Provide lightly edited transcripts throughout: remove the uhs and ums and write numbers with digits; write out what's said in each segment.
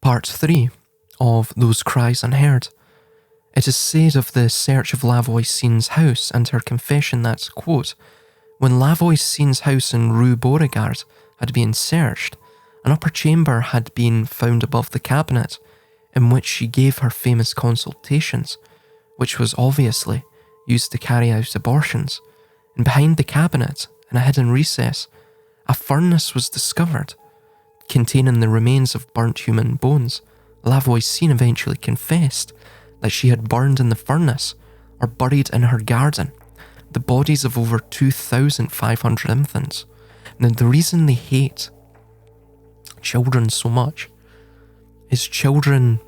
Part 3 of Those Cries Unheard. It is said of the search of Lavoisine's house and her confession that, quote, when Lavoisine's house in Rue Beauregard had been searched, an upper chamber had been found above the cabinet in which she gave her famous consultations, which was obviously used to carry out abortions, and behind the cabinet, in a hidden recess, a furnace was discovered containing the remains of burnt human bones. Lavoisine eventually confessed that she had burned in the furnace or buried in her garden the bodies of over 2,500 infants. Now, the reason they hate children so much is children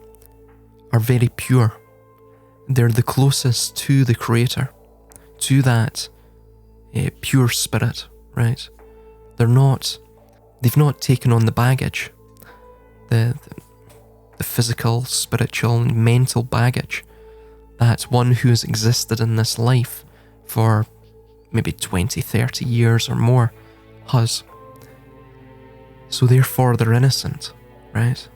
are very pure. They're the closest to the Creator, to that pure spirit, right? They've not taken on the baggage, the physical, spiritual, and mental baggage that one who has existed in this life for maybe 20, 30 years or more has. So therefore they're innocent, right?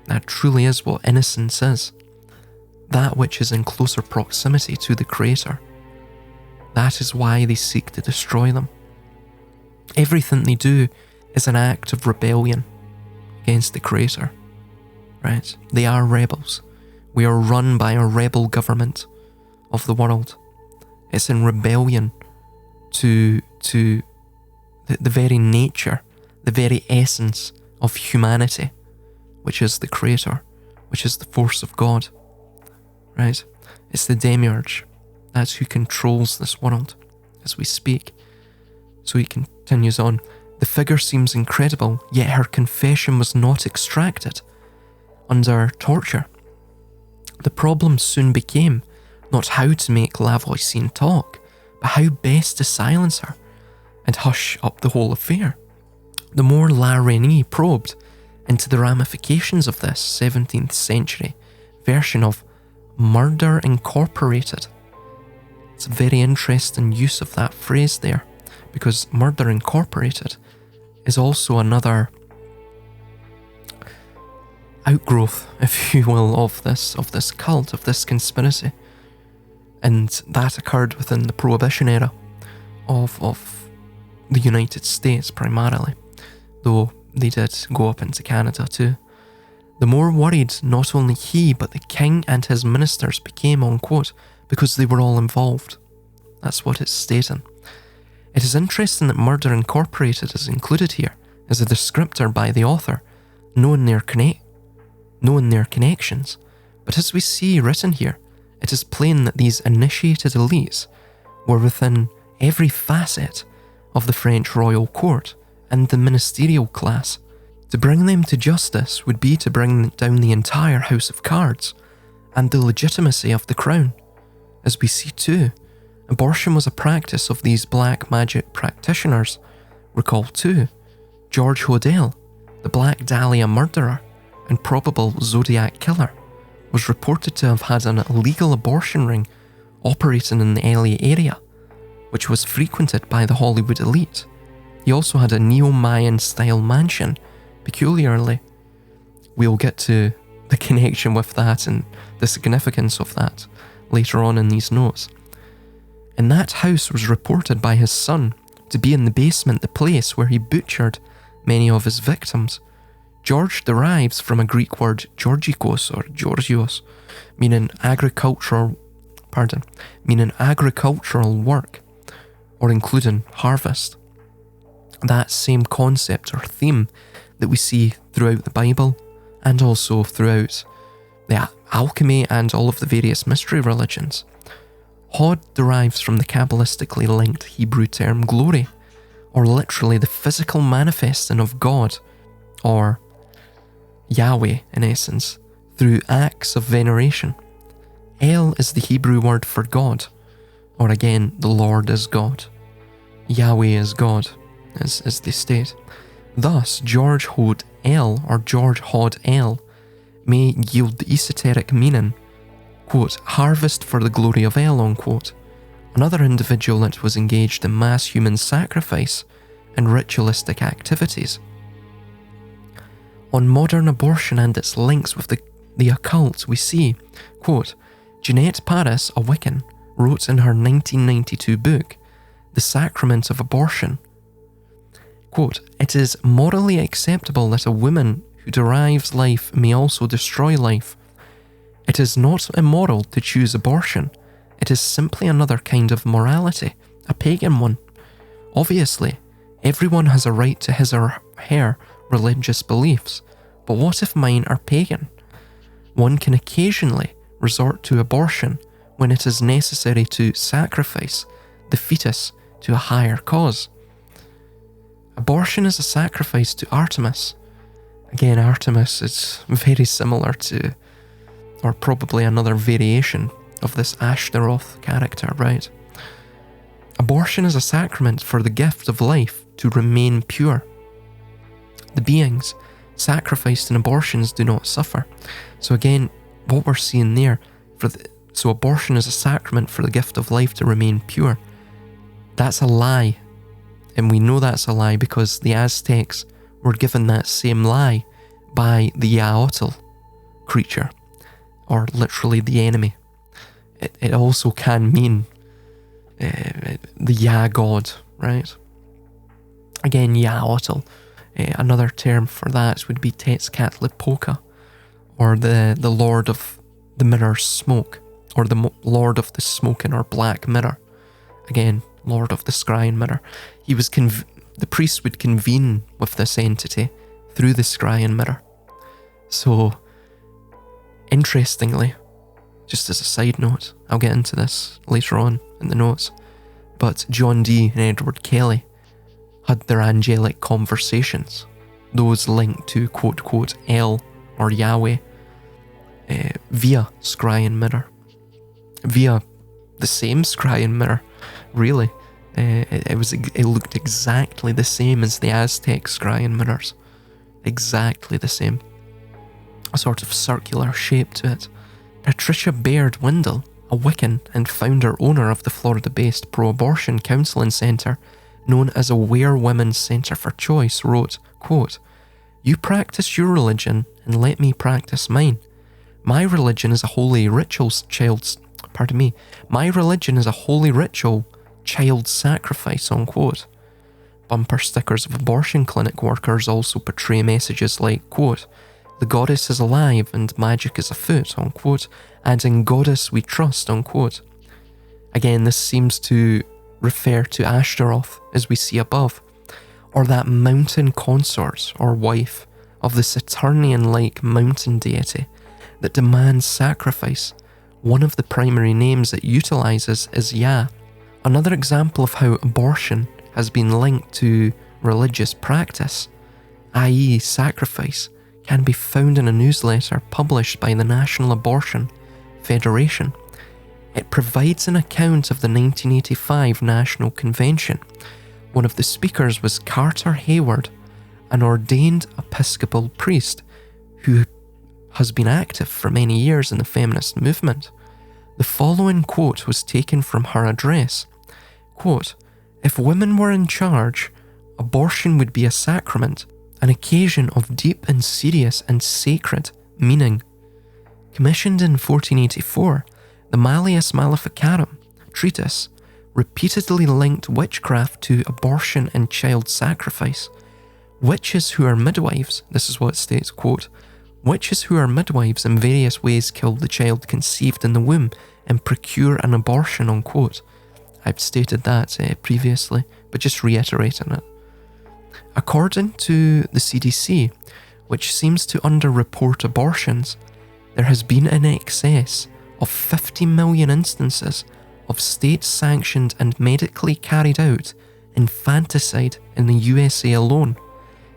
That truly is what innocence is. That which is in closer proximity to the Creator. That is why they seek to destroy them. Everything they do is an act of rebellion against the Creator, right? They are rebels. We are run by a rebel government of the world. It's in rebellion to the very nature, the very essence of humanity, which is the Creator, which is the force of God, right? It's the demiurge. That's who controls this world as we speak. So he continues on. The figure seems incredible, yet her confession was not extracted under torture. The problem soon became not how to make Lavoisine talk, but how best to silence her and hush up the whole affair. The more La Reynie probed into the ramifications of this 17th century version of murder incorporated. It's a very interesting use of that phrase there, because murder incorporated is also another outgrowth, if you will, of this cult, of this conspiracy. And that occurred within the Prohibition era of the United States primarily, though they did go up into Canada too. The more worried not only he but the king and his ministers became, unquote, because they were all involved. That's what it's stating. It is interesting that murder incorporated is included here as a descriptor by the author, knowing their connections. But as we see written here, it is plain that these initiated elites were within every facet of the French royal court and the ministerial class. To bring them to justice would be to bring down the entire house of cards and the legitimacy of the crown. As we see too, abortion was a practice of these black magic practitioners. Recall too, George Hodel, the Black Dahlia murderer and probable Zodiac killer, was reported to have had an illegal abortion ring operating in the LA area, which was frequented by the Hollywood elite. He also had a neo-Mayan style mansion. Peculiarly, we'll get to the connection with that and the significance of that later on in these notes. And that house was reported by his son to be in the basement, the place where he butchered many of his victims. George derives from a Greek word georgikos or georgios, meaning agricultural work, or including harvest. That same concept or theme that we see throughout the Bible and also throughout the alchemy and all of the various mystery religions. Hod derives from the Kabbalistically linked Hebrew term glory, or literally the physical manifesting of God, or Yahweh in essence, through acts of veneration. El is the Hebrew word for God, or again, the Lord is God. Yahweh is God, as they state. Thus, George Hod El, or George Hod El, may yield the esoteric meaning, quote, harvest for the glory of El, unquote. Another individual that was engaged in mass human sacrifice and ritualistic activities. On modern abortion and its links with the occult, we see, quote, Jeanette Paris, a Wiccan, wrote in her 1992 book, The Sacrament of Abortion, quote, it is morally acceptable that a woman who derives life may also destroy life. It is not immoral to choose abortion. It is simply another kind of morality, a pagan one. Obviously, everyone has a right to his or her religious beliefs, but what if mine are pagan? One can occasionally resort to abortion when it is necessary to sacrifice the fetus to a higher cause. Abortion is a sacrifice to Artemis. Again, Artemis is very similar to, or probably another variation of this Ashtaroth character, right? Abortion is a sacrament for the gift of life to remain pure. The beings sacrificed in abortions do not suffer. So again, what we're seeing there, so abortion is a sacrament for the gift of life to remain pure. That's a lie. And we know that's a lie because the Aztecs were given that same lie by the Yaotl creature, or literally the enemy. It also can mean the Ya god, right? Again, Yaotl. Another term for that would be Tezcatlipoca, or the Lord of the Mirror's Smoke, or the Lord of the Smoking or Black Mirror. Again, Lord of the Scrying Mirror. He was the priest would convene with this entity through the Scrying Mirror. So, interestingly, just as a side note, I'll get into this later on in the notes, but John Dee and Edward Kelly had their angelic conversations, those linked to quote-quote El or Yahweh, via Scrying Mirror. Via the same Scrying Mirror, really. It looked exactly the same as the Aztec Scrying Mirrors. Exactly the same. A sort of circular shape to it. Patricia Baird Windle, a Wiccan and founder-owner of the Florida-based pro-abortion counseling centre known as Aware Women's Centre for Choice, wrote, quote, You practice your religion and let me practice mine. My religion is a holy ritual child sacrifice, unquote. Bumper stickers of abortion clinic workers also portray messages like, quote, The goddess is alive and magic is afoot, unquote, adding Goddess we trust, unquote. Again, this seems to refer to Ashtaroth, as we see above, or that mountain consort or wife of the Saturnian-like mountain deity that demands sacrifice. One of the primary names it utilises is Ya. Another example of how abortion has been linked to religious practice, i.e. sacrifice, can be found in a newsletter published by the National Abortion Federation. It provides an account of the 1985 National Convention. One of the speakers was Carter Hayward, an ordained Episcopal priest who has been active for many years in the feminist movement. The following quote was taken from her address. Quote, If women were in charge, abortion would be a sacrament, an occasion of deep and serious and sacred meaning. Commissioned in 1484, the Malleus Maleficarum treatise repeatedly linked witchcraft to abortion and child sacrifice. Witches who are midwives, this is what it states, quote, Witches who are midwives in various ways kill the child conceived in the womb and procure an abortion, unquote. I've stated that previously, but just reiterating it. According to the CDC, which seems to underreport abortions, there has been in excess of 50 million instances of state-sanctioned and medically carried out infanticide in the USA alone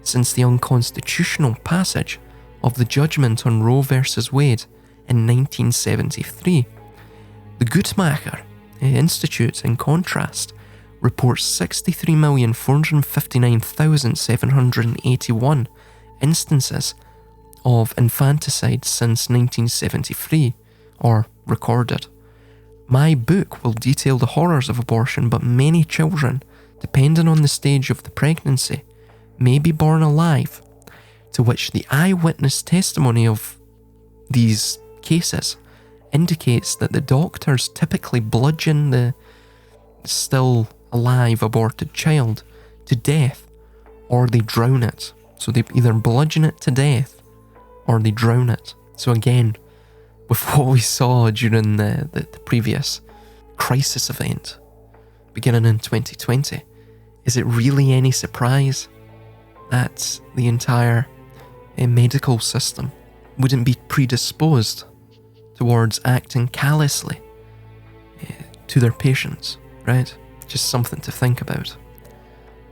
since the unconstitutional passage of the judgment on Roe v. Wade in 1973. The Guttmacher Institute, in contrast, reports 63,459,781 instances of infanticide since 1973, or recorded. My book will detail the horrors of abortion, but many children, depending on the stage of the pregnancy, may be born alive. to which the eyewitness testimony of these cases indicates that the doctors typically bludgeon the still alive aborted child to death, or they drown it. So they either bludgeon it to death or they drown it. So again, with what we saw during the previous crisis event beginning in 2020, is it really any surprise that the entire medical system wouldn't be predisposed towards acting callously to their patients, right? Just something to think about.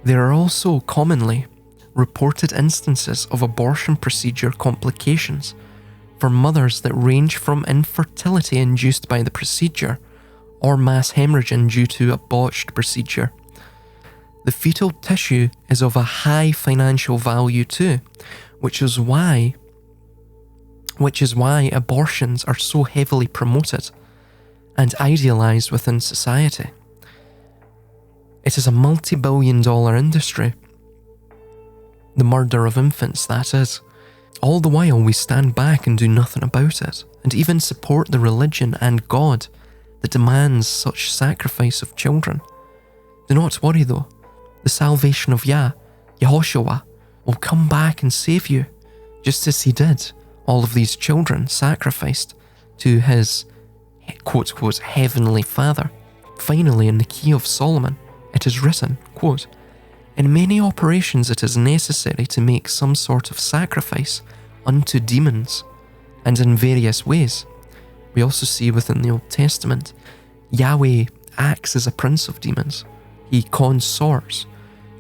There are also commonly reported instances of abortion procedure complications for mothers that range from infertility induced by the procedure or mass hemorrhaging due to a botched procedure. The fetal tissue is of a high financial value too, which is why abortions are so heavily promoted and idealised within society. It is a multi-billion-dollar industry. The murder of infants, that is. All the while we stand back and do nothing about it, and even support the religion and God that demands such sacrifice of children. Do not worry though, the salvation of Yehoshua, will come back and save you, just as he did all of these children sacrificed to his quote-quote heavenly Father. Finally, in the Key of Solomon, it is written, quote, "In many operations it is necessary to make some sort of sacrifice unto demons, and in various ways." We also see within the Old Testament, Yahweh acts as a prince of demons. He consorts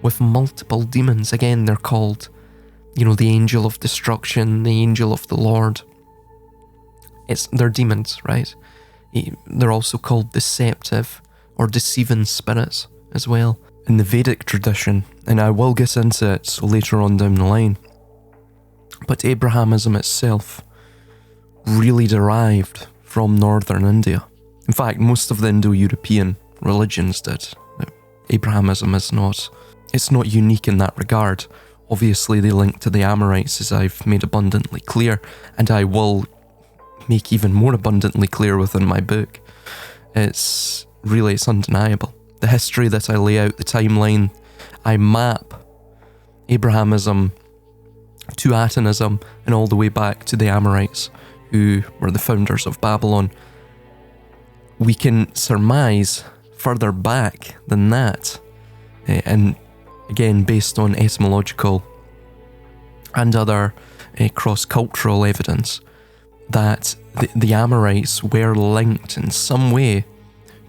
with multiple demons. Again, they're called, the angel of destruction, the angel of the Lord. They're demons, right? They're also called deceptive or deceiving spirits as well. In the Vedic tradition, and I will get into it later on down the line, but Abrahamism itself really derived from northern India. In fact, most of the Indo-European religions did. Abrahamism is not unique in that regard. Obviously, they link to the Amorites, as I've made abundantly clear, and I will make even more abundantly clear within my book. It's undeniable. The history that I lay out, the timeline, I map Abrahamism to Atonism and all the way back to the Amorites, who were the founders of Babylon. We can surmise further back than that, and again based on etymological and other cross-cultural evidence, that the Amorites were linked in some way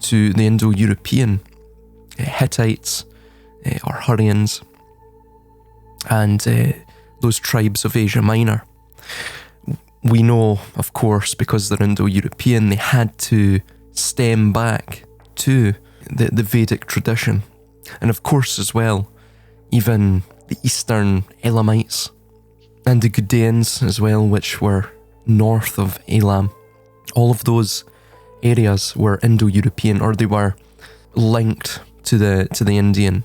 to the Indo-European Hittites or Hurrians and those tribes of Asia Minor. We know, of course, because they're Indo-European, they had to stem back to the Vedic tradition. And of course as well, even the Eastern Elamites and the Gudans as well, which were north of Elam. All of those areas were Indo-European, or they were linked to the Indian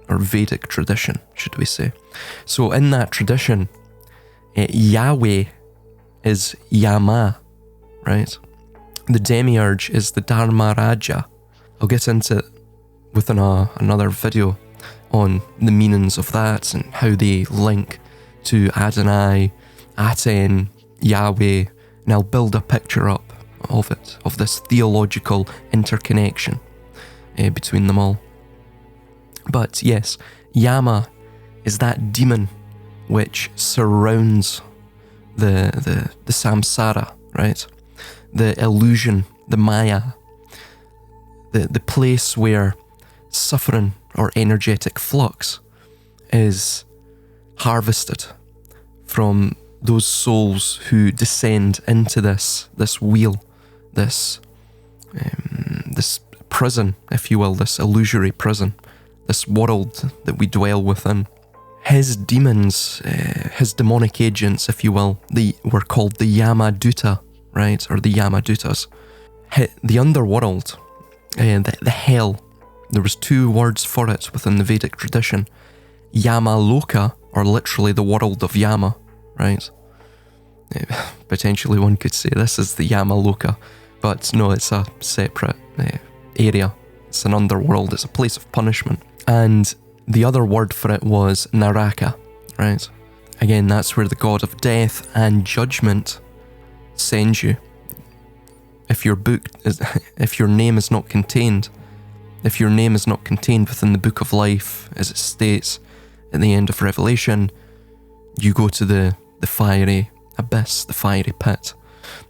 or Vedic tradition, should we say. So in that tradition, Yahweh is Yama, right? The demiurge is the Dharma Raja. I'll get into it within another video on the meanings of that and how they link to Adonai, Aten, Yahweh, and I'll build a picture up of it, of this theological interconnection between them all. But yes, Yama is that demon which surrounds the samsara, right? The illusion, the maya, the place where suffering or energetic flux is harvested from those souls who descend into this wheel, this prison, if you will, this illusory prison, this world that we dwell within. His demons, his demonic agents, if you will, they were called the Yamaduta, right, or the Yamadutas. The underworld, the hell, there was two words for it within the Vedic tradition. Yamaloka or literally the world of Yama, right? Potentially one could say this is the Yamaloka, but no, it's a separate area. It's an underworld, it's a place of punishment. And the other word for it was Naraka, right? Again, that's where the god of death and judgment sends you. If your name is not contained within the book of life, as it states at the end of Revelation, you go to the fiery abyss, the fiery pit.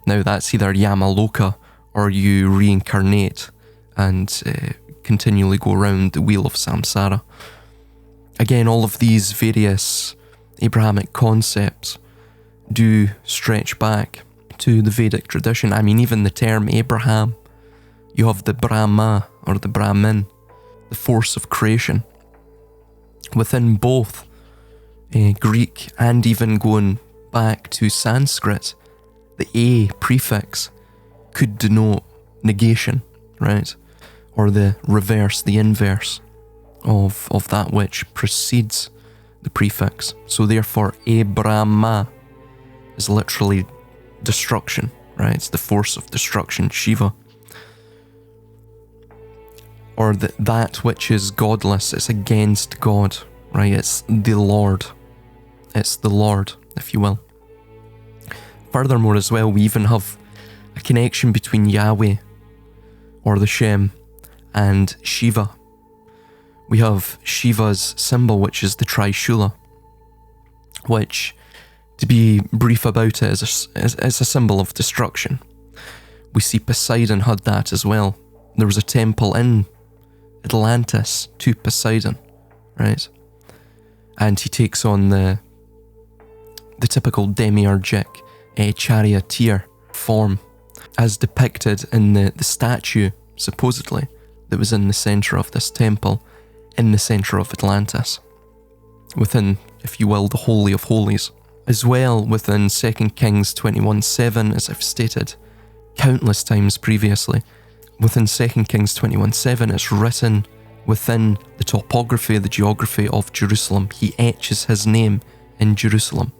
Now that's either Yamaloka or you reincarnate and continually go around the wheel of samsara. Again, all of these various Abrahamic concepts do stretch back to the Vedic tradition. I mean, even the term Abraham, you have the Brahma or the Brahmin, the force of creation. Within both Greek and even going back to Sanskrit, the A prefix could denote negation, right? Or the reverse, the inverse of that which precedes the prefix. So therefore, Abrahma is literally destruction, right? It's the force of destruction, Shiva. Or that which is godless, it's against God, right? It's the Lord. It's the Lord, if you will. Furthermore as well, we even have a connection between Yahweh, or the Shem, and Shiva. We have Shiva's symbol, which is the Trishula, which, to be brief about it, is a symbol of destruction. We see Poseidon had that as well. There was a temple in Atlantis to Poseidon, right? And he takes on the typical demiurgic charioteer form, as depicted in the statue, supposedly, that was in the centre of this temple, in the centre of Atlantis, within, if you will, the Holy of Holies. As well, within 2 Kings 21:7, as I've stated countless times previously, within 2 Kings 21:7, it's written within the topography, the geography of Jerusalem. He etches his name in Jerusalem.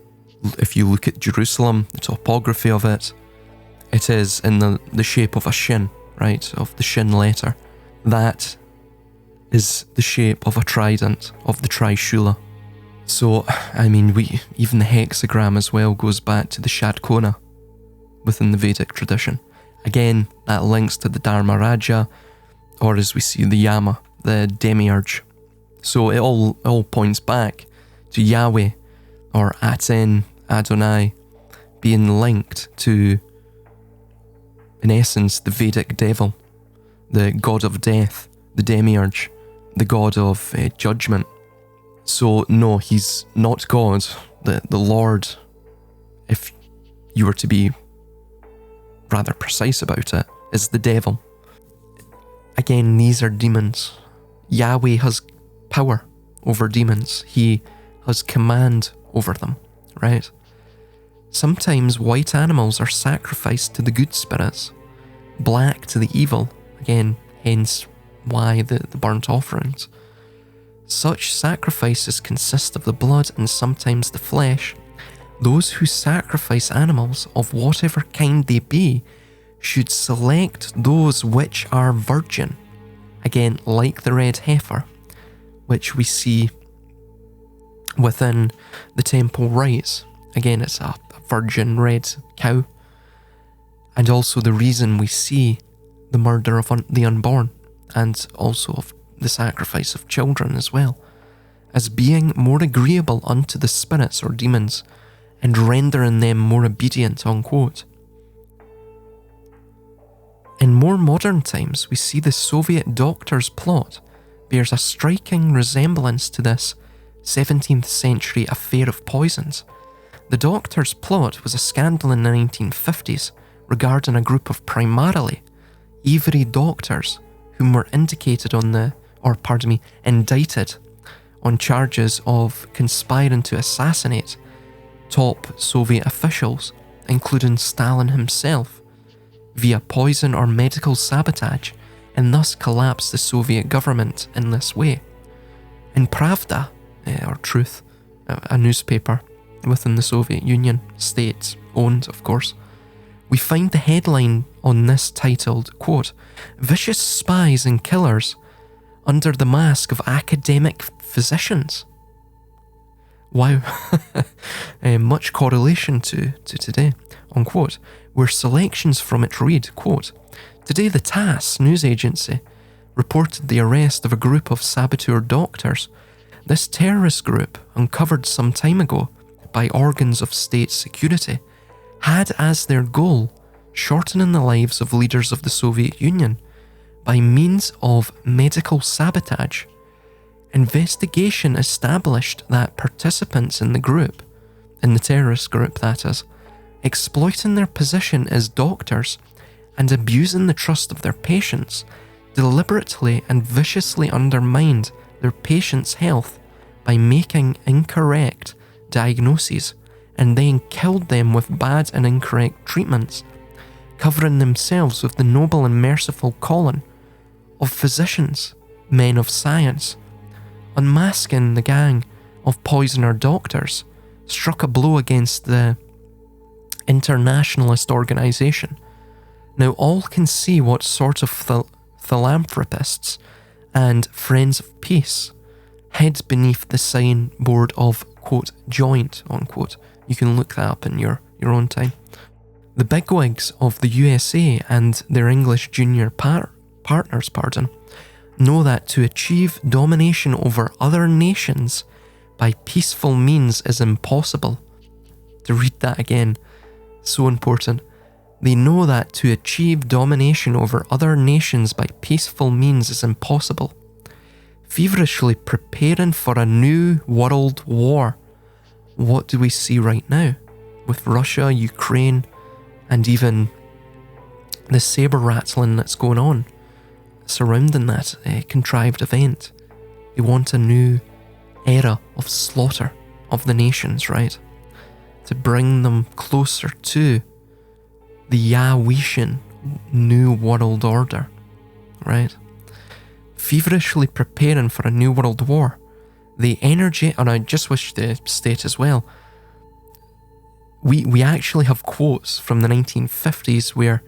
If you look at Jerusalem, the topography of it, it is in the shape of a shin, right? Of the shin letter. That is the shape of a trident, of the Trishula. So, I mean, even the hexagram as well goes back to the Shadkona within the Vedic tradition. Again, that links to the Dharma Raja, or as we see, the Yama, the demiurge. So it all points back to Yahweh, or Aten, Adonai, being linked to, in essence, the Vedic devil, the god of death, the demiurge, the god of judgment. So no, he's not God. The Lord, if you were to be rather precise about it, is the devil. Again, these are demons. Yahweh has power over demons. He has command over them, right? Sometimes white animals are sacrificed to the good spirits, black to the evil. Again, hence why the burnt offerings. Such sacrifices consist of the blood and sometimes the flesh. Those who sacrifice animals, of whatever kind they be, should select those which are virgin. Again, like the red heifer, which we see within the temple rites. Again, it's a virgin red cow. And also the reason we see the murder of the unborn, and also of the sacrifice of children as well, as being more agreeable unto the spirits or demons, and rendering them more obedient, unquote. In more modern times, we see the Soviet doctor's plot bears a striking resemblance to this 17th century affair of poisons. The doctor's plot was a scandal in the 1950s regarding a group of primarily Avery doctors whom were indicted indicted on charges of conspiring to assassinate top Soviet officials, including Stalin himself, via poison or medical sabotage, and thus collapse the Soviet government in this way. In Pravda, or Truth, a newspaper within the Soviet Union, state-owned, of course. We find the headline on this titled, quote, "Vicious spies and killers under the mask of academic physicians." Wow. Much correlation to today, unquote, where selections from it read, quote, "Today the TASS news agency reported the arrest of a group of saboteur doctors. This terrorist group, uncovered some time ago by organs of state security, had as their goal shortening the lives of leaders of the Soviet Union by means of medical sabotage. Investigation established that participants in the group, in the terrorist group that is, exploiting their position as doctors and abusing the trust of their patients, deliberately and viciously undermined their patients' health by making incorrect diagnoses and then killed them with bad and incorrect treatments, covering themselves with the noble and merciful calling of physicians, men of science. Unmasking the gang of poisoner doctors struck a blow against the internationalist organisation. Now all can see what sort of philanthropists and friends of peace hid beneath the signboard of, quote, joint, unquote. You can look that up in your own time. The bigwigs of the USA and their English junior partners, know that to achieve domination over other nations by peaceful means is impossible. To read that again, so important. They know that to achieve domination over other nations by peaceful means is impossible. Feverishly preparing for a new world war. What do we see right now? With Russia, Ukraine, and even the saber rattling that's going on surrounding that contrived event. They want a new era of slaughter of the nations, right? To bring them closer to the Yahwishan New World Order, right? Feverishly preparing for a new world war. The energy, and I just wish to state as well, we actually have quotes from the 1950s where,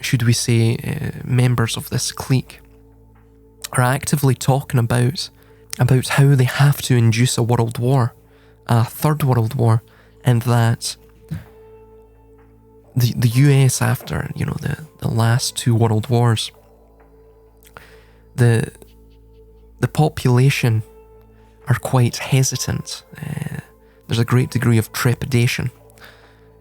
should we say, members of this clique are actively talking about how they have to induce a world war, a third world war, and that the US, after, the last two world wars, the population are quite hesitant. There's a great degree of trepidation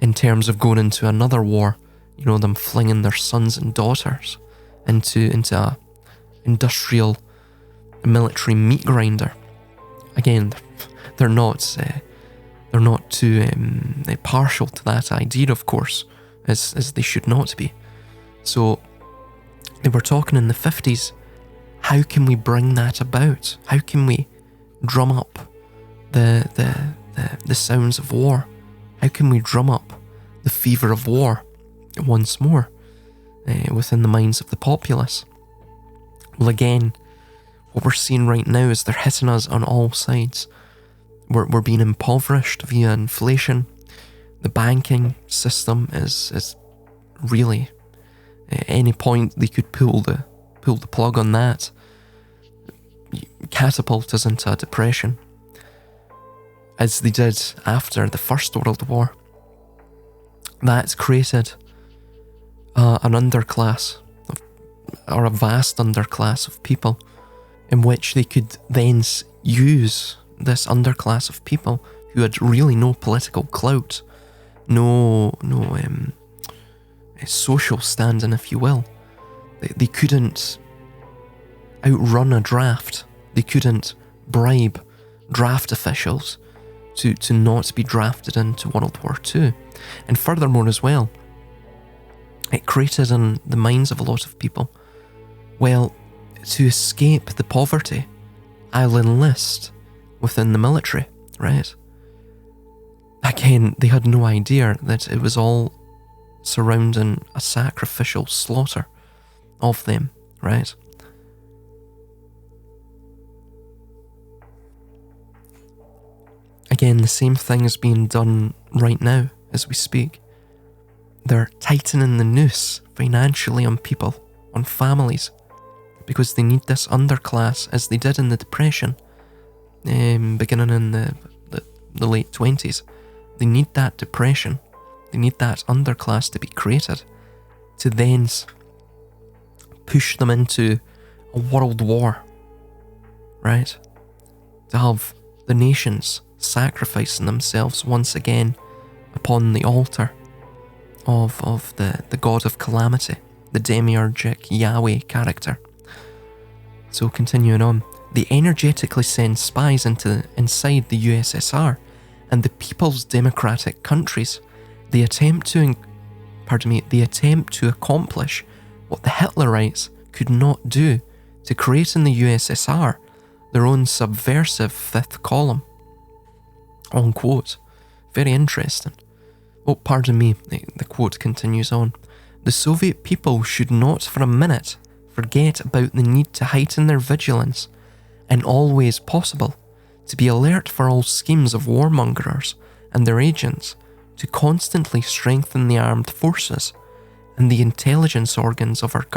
in terms of going into another war. Them flinging their sons and daughters into a industrial military meat grinder. Again, they're not too partial to that idea, of course, as they should not be. So they were talking in the 50s. How can we bring that about? How can we drum up the sounds of war? How can we drum up the fever of war once more within the minds of the populace? Well, again, what we're seeing right now is they're hitting us on all sides. We're being impoverished via inflation. The banking system is really, at any point they could pull the plug on that, catapult us into a depression, as they did after the First World War. That's created an underclass, or a vast underclass of people, in which they could then use this underclass of people who had really no political clout, no social standing, if you will. They couldn't outrun a draft. They couldn't bribe draft officials to not be drafted into World War II. And furthermore as well, it created in the minds of a lot of people, well, to escape the poverty, I'll enlist within the military, right? Again, they had no idea that it was all surrounding a sacrificial slaughter of them, right? Again, the same thing is being done right now as we speak. They're tightening the noose financially on people, on families, because they need this underclass, as they did in the Depression, beginning in the late 20s. They need that depression, they need that underclass to be created, to then push them into a world war, right? To have the nations sacrificing themselves once again upon the altar of the god of calamity, the demiurgic Yahweh character. So continuing on, they energetically send spies inside the USSR and the People's Democratic countries. They attempt to accomplish what the Hitlerites could not do, to create in the USSR their own subversive fifth column. Unquote. Very interesting. Oh, pardon me, the quote continues on. The Soviet people should not for a minute forget about the need to heighten their vigilance, and always possible, to be alert for all schemes of warmongers and their agents, to constantly strengthen the armed forces and the intelligence organs of our government.